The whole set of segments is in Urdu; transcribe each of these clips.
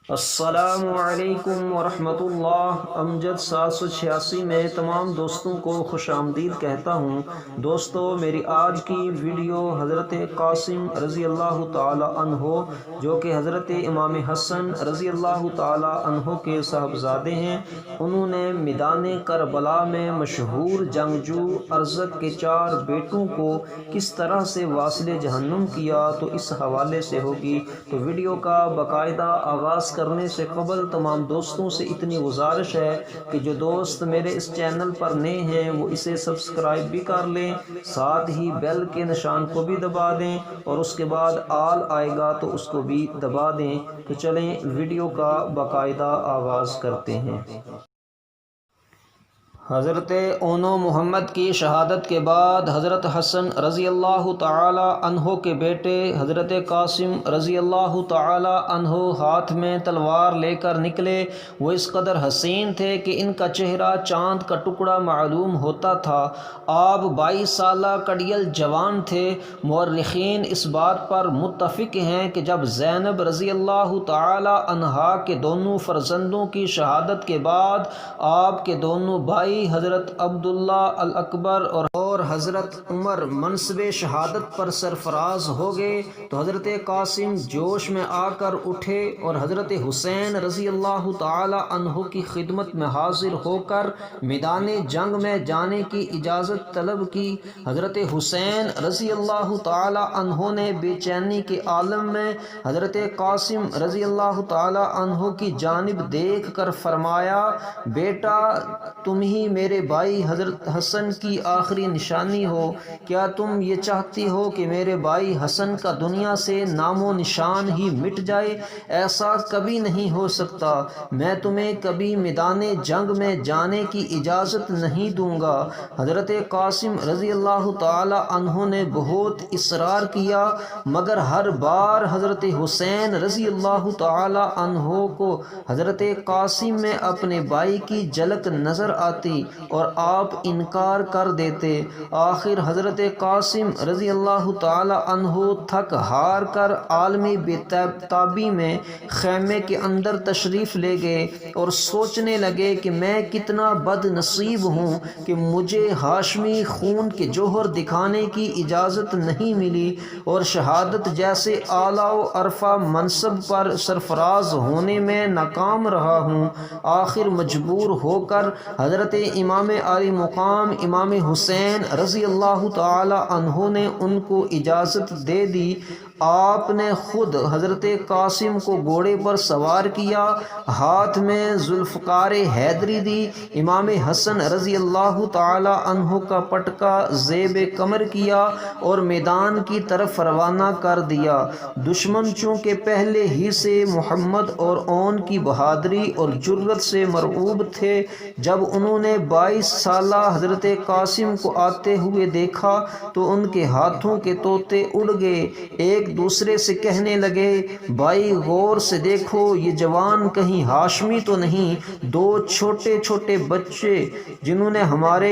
السلام علیکم ورحمۃ اللہ۔ امجد 786 میں تمام دوستوں کو خوش آمدید کہتا ہوں۔ دوستو، میری آج کی ویڈیو حضرت قاسم رضی اللہ تعالی عنہ جو کہ حضرت امام حسن رضی اللہ تعالی عنہ کے صاحبزادے ہیں، انہوں نے میدان کربلا میں مشہور جنگجو ارزق کے 4 بیٹوں کو کس طرح سے واصل جہنم کیا، تو اس حوالے سے ہوگی۔ تو ویڈیو کا باقاعدہ آغاز کرنے سے قبل تمام دوستوں سے اتنی گزارش ہے کہ جو دوست میرے اس چینل پر نئے ہیں وہ اسے سبسکرائب بھی کر لیں، ساتھ ہی بیل کے نشان کو بھی دبا دیں، اور اس کے بعد آل آئے گا تو اس کو بھی دبا دیں۔ تو چلیں ویڈیو کا باقاعدہ آغاز کرتے ہیں۔ حضرت اونو محمد کی شہادت کے بعد حضرت حسن رضی اللہ تعالی عنہ کے بیٹے حضرت قاسم رضی اللہ تعالی عنہ ہاتھ میں تلوار لے کر نکلے۔ وہ اس قدر حسین تھے کہ ان کا چہرہ چاند کا ٹکڑا معلوم ہوتا تھا۔ آپ 22 سالہ کڑیل جوان تھے۔ مورخین اس بات پر متفق ہیں کہ جب زینب رضی اللہ تعالی عنہا کے دونوں فرزندوں کی شہادت کے بعد آپ کے دونوں بھائی حضرت عبداللہ الاکبر اور حضرت عمر منصب شہادت پر سرفراز ہو گئے، تو حضرت قاسم جوش میں آ کر اٹھے اور حضرت حسین رضی اللہ تعالی عنہ کی خدمت میں حاضر ہو کر میدان جنگ میں جانے کی اجازت طلب کی۔ حضرت حسین رضی اللہ تعالی عنہ نے بے چینی کے عالم میں حضرت قاسم رضی اللہ تعالی عنہ کی جانب دیکھ کر فرمایا، بیٹا تم ہی میرے بھائی حضرت حسن کی آخری نشانی ہو۔ کیا تم یہ چاہتی ہو کہ میرے بھائی حسن کا دنیا سے نام و نشان ہی مٹ جائے؟ ایسا کبھی نہیں ہو سکتا۔ میں تمہیں کبھی میدان جنگ میں جانے کی اجازت نہیں دوں گا۔ حضرت قاسم رضی اللہ تعالی عنہ نے بہت اصرار کیا، مگر ہر بار حضرت حسین رضی اللہ تعالی عنہ کو حضرت قاسم میں اپنے بھائی کی جھلک نظر آتی اور آپ انکار کر دیتے۔ آخر حضرت قاسم رضی اللہ تعالی عنہ تھک ہار کر عالمی بے تابی میں خیمے کے اندر تشریف لے گئے اور سوچنے لگے کہ میں کتنا بد نصیب ہوں کہ مجھے ہاشمی خون کے جوہر دکھانے کی اجازت نہیں ملی اور شہادت جیسے اعلیٰ و عرفہ منصب پر سرفراز ہونے میں ناکام رہا ہوں۔ آخر مجبور ہو کر حضرت امام علی مقام امام حسین رضی اللہ تعالی عنہ نے ان کو اجازت دے دی۔ آپ نے خود حضرت قاسم کو گھوڑے پر سوار کیا، ہاتھ میں ذوالفقار حیدری دی، امام حسن رضی اللہ تعالی عنہ کا پٹکا زیب کمر کیا اور میدان کی طرف روانہ کر دیا۔ دشمن چونکہ پہلے ہی سے محمد اور اون کی بہادری اور جرأت سے مرعوب تھے، جب انہوں نے 22 سالہ حضرت قاسم کو آتے ہوئے دیکھا تو ان کے ہاتھوں کے طوطے اڑ گئے۔ ایک دوسرے سے کہنے لگے، بھائی غور سے دیکھو، یہ جوان کہیں ہاشمی تو نہیں؟ 2 چھوٹے چھوٹے بچے جنہوں نے ہمارے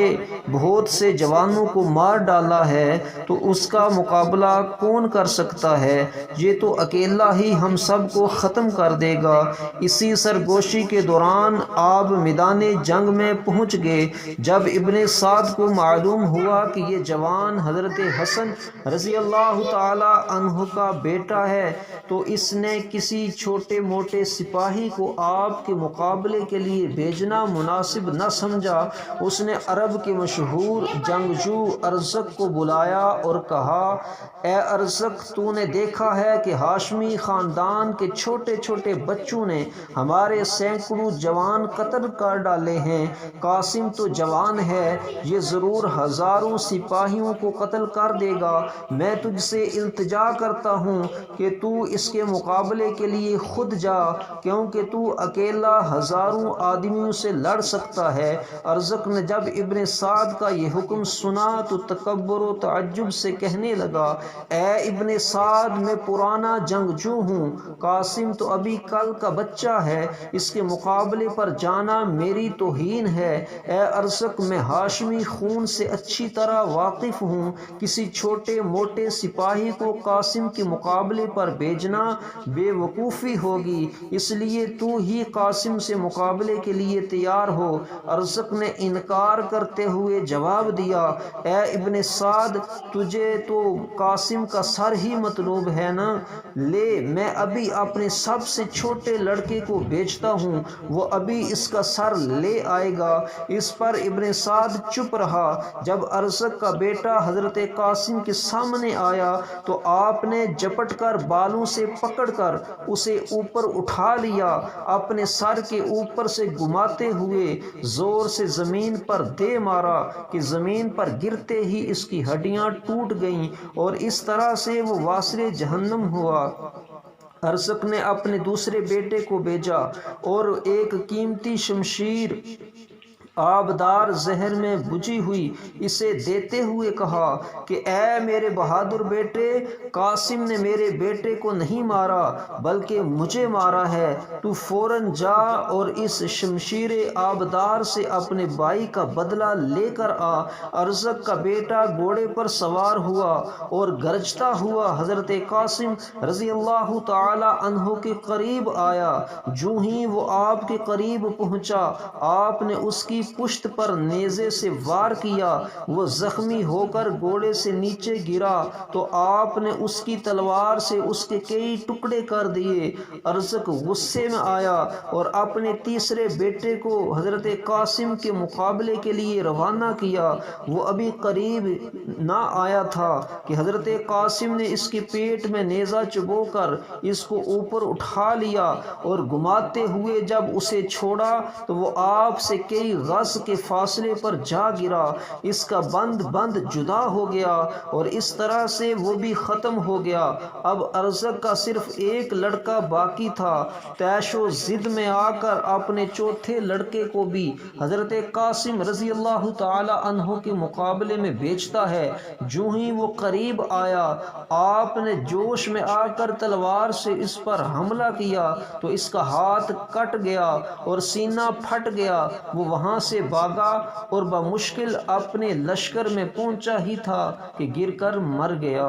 بہت سے جوانوں کو مار ڈالا ہے، تو اس کا مقابلہ کون کر سکتا ہے؟ یہ تو اکیلا ہی ہم سب کو ختم کر دے گا۔ اسی سرگوشی کے دوران آپ میدان جنگ میں پہنچ گئے۔ جب ابن سعد کو معلوم ہوا کہ یہ جوان حضرت حسن رضی اللہ تعالی عنہ کا بیٹا ہے، تو اس نے کسی چھوٹے موٹے سپاہی کو آپ کے مقابلے کے لیے بھیجنا مناسب نہ سمجھا۔ اس نے عرب کے مشہور جنگجو ارزق کو بلایا اور کہا، اے ارزق، تو نے دیکھا ہے کہ ہاشمی خاندان کے چھوٹے چھوٹے بچوں نے ہمارے سینکڑوں جوان قتل کر ڈالے ہیں۔ قاسم تو جوان ہے، یہ ضرور ہزاروں سپاہیوں کو قتل کر دے گا۔ میں تجھ سے التجا کرتا ہوں کہ تو اس کے مقابلے کے لیے خود جا، کیونکہ تو اکیلا ہزاروں آدمیوں سے لڑ سکتا ہے۔ ارزق نے جب ابن سعد کا یہ حکم سنا تو تکبر و تعجب سے کہنے لگا، اے ابن سعد، میں پرانا جنگجو ہوں، قاسم تو ابھی کل کا بچہ ہے، اس کے مقابلے پر جانا میری توہین ہے۔ اے ارزق، میں ہاشمی خون سے اچھی طرح واقف ہوں، کسی چھوٹے موٹے سپاہی کو قاسم قاسم کے مقابلے پر بھیجنا بے وقوفی ہوگی، اس لیے تو ہی قاسم سے مقابلے کے لیے تیار ہو۔ ارزق نے انکار کرتے ہوئے جواب دیا، اے ابن سعد، تجھے تو قاسم کا سر ہی مطلوب ہے نا؟ لے، میں ابھی اپنے سب سے چھوٹے لڑکے کو بھیجتا ہوں، وہ ابھی اس کا سر لے آئے گا۔ اس پر ابن سعد چپ رہا۔ جب ارزق کا بیٹا حضرت قاسم کے سامنے آیا تو آپ نے جھپٹ کر بالوں سے پکڑ کر اسے اوپر اٹھا لیا، اپنے سر کے اوپر سے گھماتے ہوئے زور سے زمین پر دے مارا کہ زمین پر گرتے ہی اس کی ہڈیاں ٹوٹ گئیں اور اس طرح سے وہ واصل جہنم ہوا۔ ارزق نے اپنے دوسرے بیٹے کو بھیجا اور ایک قیمتی شمشیر آبدار زہر میں بجھی ہوئی اسے دیتے ہوئے کہا کہ اے میرے بہادر بیٹے، قاسم نے میرے بیٹے کو نہیں مارا بلکہ مجھے مارا ہے، تو فوراً جا اور اس شمشیر آبدار سے اپنے بھائی کا بدلہ لے کر آ۔ ارزق کا بیٹا گھوڑے پر سوار ہوا اور گرجتا ہوا حضرت قاسم رضی اللہ تعالی عنہ کے قریب آیا۔ جو ہی وہ آپ کے قریب پہنچا، آپ نے اس کی پشت پر نیزے سے وار کیا، وہ زخمی ہو کر گھوڑے سے نیچے گرا تو آپ نے اس کی تلوار سے اس کے کئی ٹکڑے کر دیے۔ ارزق غصے میں آیا اور اپنے تیسرے بیٹے کو حضرت قاسم کے مقابلے کے لیے روانہ کیا۔ وہ ابھی قریب نہ آیا تھا کہ حضرت قاسم نے اس کے پیٹ میں نیزہ چبو کر اس کو اوپر اٹھا لیا اور گھماتے ہوئے جب اسے چھوڑا تو وہ آپ سے کئی غز کے فاصلے پر جا گرا، اس کا بند جدا ہو گیا اور اس طرح سے وہ بھی ختم ہو گیا۔ اب ارزق کا صرف ایک لڑکا باقی تھا۔ طیش و ضد میں آ کر اپنے چوتھے لڑکے کو بھی حضرت قاسم رضی اللہ تعالی عنہ کے مقابلے میں بھیجتا ہے۔ جو ہی وہ قریب آیا، آپ نے جوش میں آ کر تلوار سے اس پر حملہ کیا تو اس کا ہاتھ کٹ گیا اور سینہ پھٹ گیا۔ وہ وہاں سے بھاگا اور بمشکل اپنے لشکر میں پہنچا ہی تھا کہ گر کر مر گیا۔